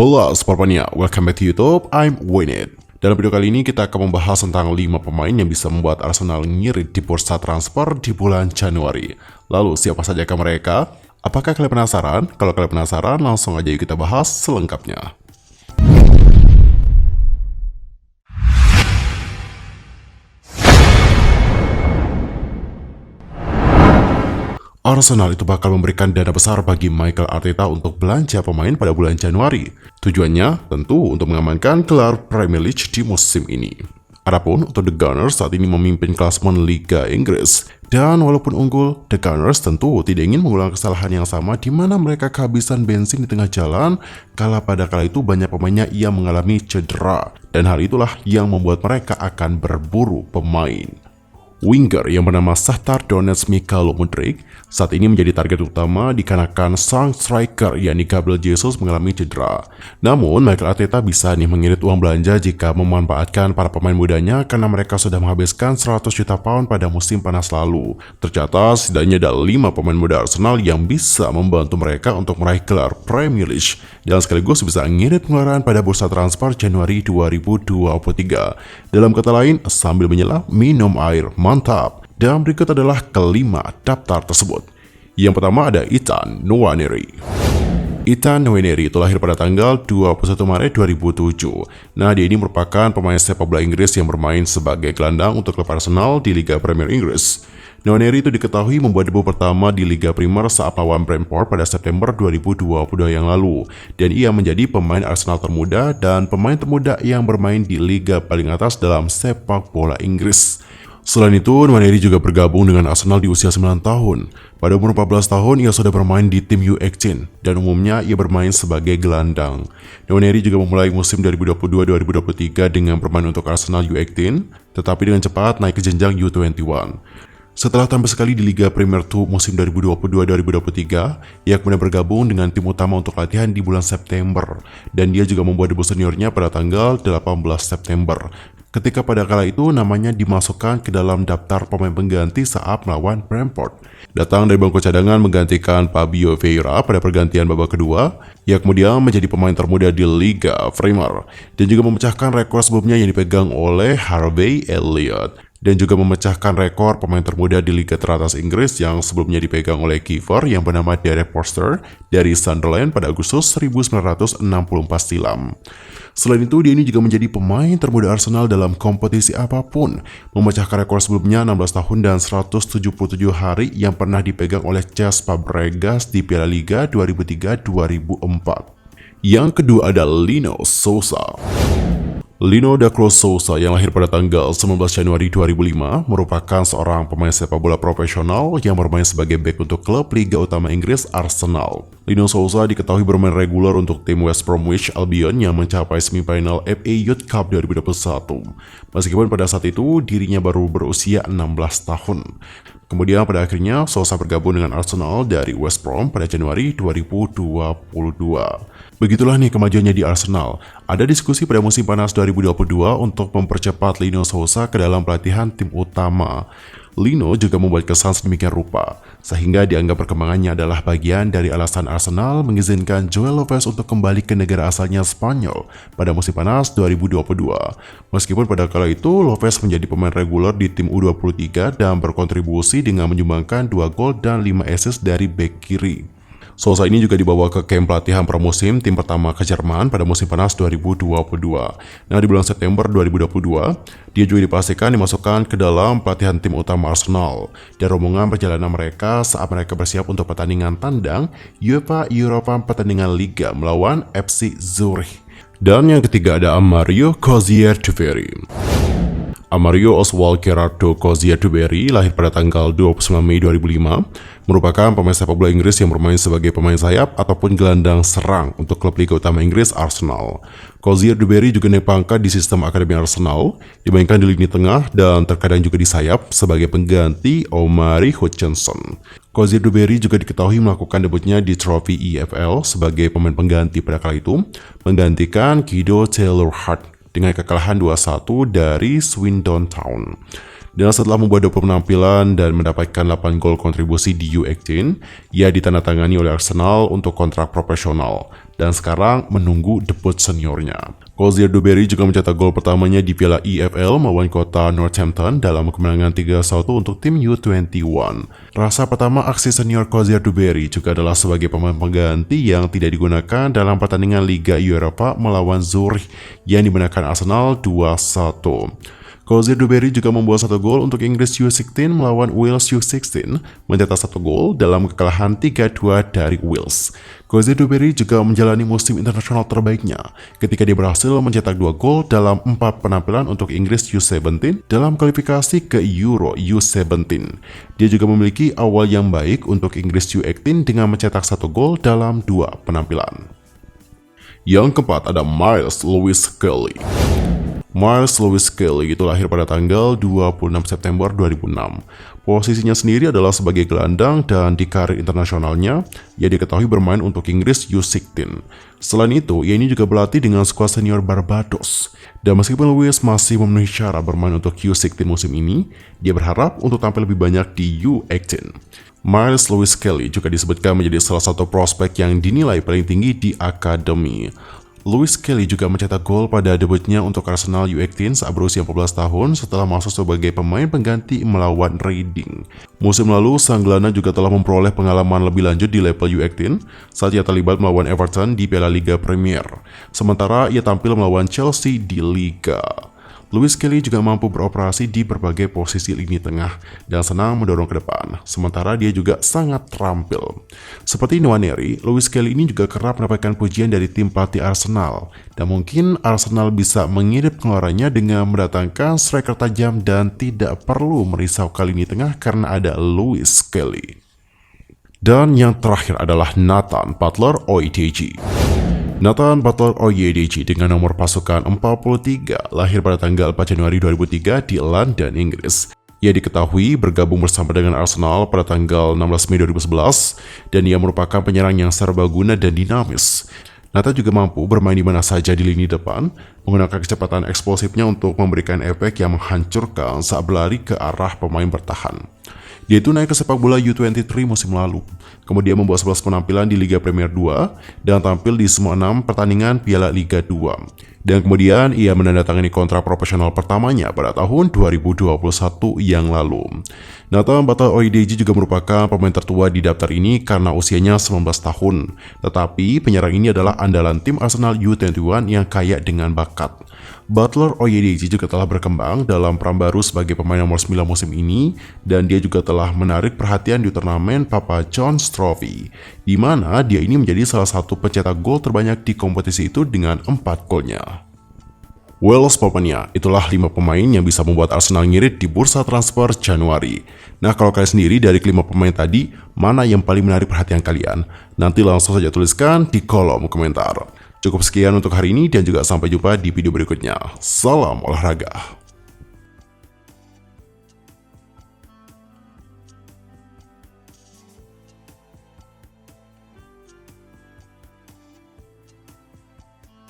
Hola Sportmania, welcome back to YouTube, I'm Winit. Dalam video kali ini kita akan membahas tentang 5 pemain yang bisa membuat Arsenal ngirit di bursa transfer di bulan Januari. Lalu siapa saja mereka? Apakah kalian penasaran? Kalau kalian penasaran, langsung aja yuk kita bahas selengkapnya. Arsenal itu bakal memberikan dana besar bagi Mikel Arteta untuk belanja pemain pada bulan Januari. Tujuannya tentu untuk mengamankan gelar Premier League di musim ini. Adapun untuk The Gunners saat ini memimpin klasemen Liga Inggris. Dan walaupun unggul, The Gunners tentu tidak ingin mengulang kesalahan yang sama di mana mereka kehabisan bensin di tengah jalan kala pada kala itu banyak pemainnya yang mengalami cedera. Dan hal itulah yang membuat mereka akan berburu pemain. Winger yang bernama Shakhtar Donetsk Mikhailo Mudryk saat ini menjadi target utama dikarenakan sang striker yakni Gabriel Jesus mengalami cedera. Namun Mikel Arteta bisa mengirit uang belanja jika memanfaatkan para pemain mudanya karena mereka sudah menghabiskan 100 juta pound pada musim panas lalu. Tercatat setidaknya ada 5 pemain muda Arsenal yang bisa membantu mereka untuk meraih gelar Premier League dan sekaligus bisa ngirit pengeluaran pada bursa transfer Januari 2023. Dalam kata lain, sambil menyelam, minum air. Mantap. Dan berikut adalah kelima daftar tersebut. Yang pertama ada Ethan Nwaneri. Ethan Nwaneri itu lahir pada tanggal 21 Maret 2007. Nah, dia ini merupakan pemain sepak bola Inggris yang bermain sebagai gelandang untuk klub Arsenal di Liga Premier Inggris. Nwaneri itu diketahui membuat debut pertama di Liga Primer saat melawan Brentford pada September 2022 yang lalu. Dan ia menjadi pemain Arsenal termuda dan pemain termuda yang bermain di liga paling atas dalam sepak bola Inggris. Selain itu, Nwaneri juga bergabung dengan Arsenal di usia 9 tahun. Pada umur 14 tahun, ia sudah bermain di tim U18 dan umumnya ia bermain sebagai gelandang. Nwaneri juga memulai musim 2022-2023 dengan bermain untuk Arsenal U18, tetapi dengan cepat naik ke jenjang U21. Setelah tampil sekali di Liga Premier 2 musim 2022-2023, ia kemudian bergabung dengan tim utama untuk latihan di bulan September, dan dia juga membuat debut seniornya pada tanggal 18 September. Ketika pada kala itu namanya dimasukkan ke dalam daftar pemain pengganti saat melawan Brentford. Datang dari bangku cadangan menggantikan Fabio Vieira pada pergantian babak kedua, ia kemudian menjadi pemain termuda di Liga Premier dan juga memecahkan rekor sebelumnya yang dipegang oleh Harvey Elliott. Dan juga memecahkan rekor pemain termuda di Liga teratas Inggris yang sebelumnya dipegang oleh kiper yang bernama Derek Forster dari Sunderland pada Agustus 1964 silam. Selain itu, dia ini juga menjadi pemain termuda Arsenal dalam kompetisi apapun, memecahkan rekor sebelumnya 16 tahun dan 177 hari yang pernah dipegang oleh Cesc Fabregas di Piala Liga 2003-2004. Yang kedua ada Lino Sousa. Lino da Cruz Sousa yang lahir pada tanggal 19 Januari 2005 merupakan seorang pemain sepak bola profesional yang bermain sebagai bek untuk klub Liga Utama Inggris Arsenal. Lino Sousa diketahui bermain reguler untuk tim West Bromwich Albion yang mencapai semifinal FA Youth Cup 2021. Meskipun pada saat itu dirinya baru berusia 16 tahun. Kemudian pada akhirnya Sousa bergabung dengan Arsenal dari West Brom pada Januari 2022. Begitulah nih kemajuannya di Arsenal. Ada diskusi pada musim panas 2022 untuk mempercepat Lino Sousa ke dalam pelatihan tim utama. Lino juga membuat kesan sedemikian rupa, sehingga dianggap perkembangannya adalah bagian dari alasan Arsenal mengizinkan Joel Lopez untuk kembali ke negara asalnya Spanyol pada musim panas 2022. Meskipun pada kala itu Lopez menjadi pemain reguler di tim U23 dan berkontribusi dengan menyumbangkan 2 gol dan 5 assist dari bek kiri. Sousa ini juga dibawa ke kamp pelatihan pramusim tim pertama ke Jerman pada musim panas 2022. Nah, di bulan September 2022, dia juga dipastikan dimasukkan ke dalam pelatihan tim utama Arsenal dan rombongan perjalanan mereka saat mereka bersiap untuk pertandingan tandang UEFA Europa pertandingan Liga melawan FC Zurich. Dan yang ketiga ada Mario Cozier-Tuberry. Mario Oswald Gerardo Cozier-Tuberry lahir pada tanggal 29 Mei 2005, merupakan pemain sepak bola Inggris yang bermain sebagai pemain sayap ataupun gelandang serang untuk klub Liga Utama Inggris Arsenal. Cozier-Tuberry juga naik pangkat di sistem akademi Arsenal, dimainkan di lini tengah dan terkadang juga di sayap sebagai pengganti Omari Hutchinson. Cozier-Tuberry juga diketahui melakukan debutnya di trofi EFL sebagai pemain pengganti pada kala itu, menggantikan Guido Taylor Hart dengan kekalahan 2-1 dari Swindon Town. Dan setelah membuat 20 penampilan dan mendapatkan 8 gol kontribusi di U18, ia ditandatangani oleh Arsenal untuk kontrak profesional dan sekarang menunggu debut seniornya. Cozier Duberry juga mencetak gol pertamanya di Piala EFL melawan kota Northampton dalam kemenangan 3-1 untuk tim U21. Rasa pertama aksi senior Cozier Duberry juga adalah sebagai pemain pengganti yang tidak digunakan dalam pertandingan Liga Eropa melawan Zurich yang dimenangkan Arsenal 2-1. Cozier Duberry juga membuat 1 gol untuk Inggris U16 melawan Wales U16, mencetak 1 gol dalam kekalahan 3-2 dari Wales. Cozier Duberry juga menjalani musim internasional terbaiknya ketika dia berhasil mencetak 2 gol dalam 4 penampilan untuk Inggris U17 dalam kualifikasi ke Euro U17. Dia juga memiliki awal yang baik untuk Inggris U18 dengan mencetak 1 gol dalam 2 penampilan. Yang keempat ada Miles Lewis-Skelly. Miles Lewis-Skelly itu lahir pada tanggal 26 September 2006. Posisinya sendiri adalah sebagai gelandang dan di karir internasionalnya, ia diketahui bermain untuk Inggris U16. Selain itu, ia ini juga berlatih dengan skuad senior Barbados. Dan meskipun Lewis masih memenuhi syarat bermain untuk U16 musim ini, dia berharap untuk tampil lebih banyak di U18. Miles Lewis-Skelly juga disebutkan menjadi salah satu prospek yang dinilai paling tinggi di akademi. Lewis-Skelly juga mencetak gol pada debutnya untuk Arsenal U18 saat berusia 14 tahun setelah masuk sebagai pemain pengganti melawan Reading. Musim lalu, sang gelandang juga telah memperoleh pengalaman lebih lanjut di level U18 saat ia terlibat melawan Everton di Piala Liga Premier. Sementara ia tampil melawan Chelsea di Liga. Lewis-Skelly juga mampu beroperasi di berbagai posisi lini tengah dan senang mendorong ke depan, sementara dia juga sangat terampil. Seperti Nwaneri, Lewis-Skelly ini juga kerap mendapatkan pujian dari tim pelatih Arsenal, dan mungkin Arsenal bisa mengirit pengeluarannya dengan mendatangkan striker tajam dan tidak perlu merisaukan lini tengah karena ada Lewis-Skelly. Dan yang terakhir adalah Nathan Butler-Oyedeji. Nathan Butler-Oyedeji dengan nomor pasukan 43 lahir pada tanggal 4 Januari 2003 di London, Inggris. Ia diketahui bergabung bersama dengan Arsenal pada tanggal 16 Mei 2011 dan ia merupakan penyerang yang serbaguna dan dinamis. Nathan juga mampu bermain di mana saja di lini depan, menggunakan kecepatan eksplosifnya untuk memberikan efek yang menghancurkan saat berlari ke arah pemain bertahan. Dia itu naik ke sepak bola U23 musim lalu, kemudian membuat 11 penampilan di Liga Premier 2 dan tampil di semua 6 pertandingan Piala Liga 2. Dan kemudian ia menandatangani kontrak profesional pertamanya pada tahun 2021 yang lalu. Nathan Butler-Oyedeji juga merupakan pemain tertua di daftar ini karena usianya 19 tahun. Tetapi penyerang ini adalah andalan tim Arsenal U21 yang kaya dengan bakat. Butler-Oyedeji juga telah berkembang dalam peran baru sebagai pemain nomor 9 musim ini dan dia juga telah menarik perhatian di turnamen Papa John's Trophy, di mana dia ini menjadi salah satu pencetak gol terbanyak di kompetisi itu dengan 4 golnya. Well, Spotmania, itulah 5 pemain yang bisa membuat Arsenal ngirit di bursa transfer Januari. Nah, kalau kalian sendiri dari kelima pemain tadi, mana yang paling menarik perhatian kalian? Nanti langsung saja tuliskan di kolom komentar. Cukup sekian untuk hari ini dan juga sampai jumpa di video berikutnya. Salam olahraga.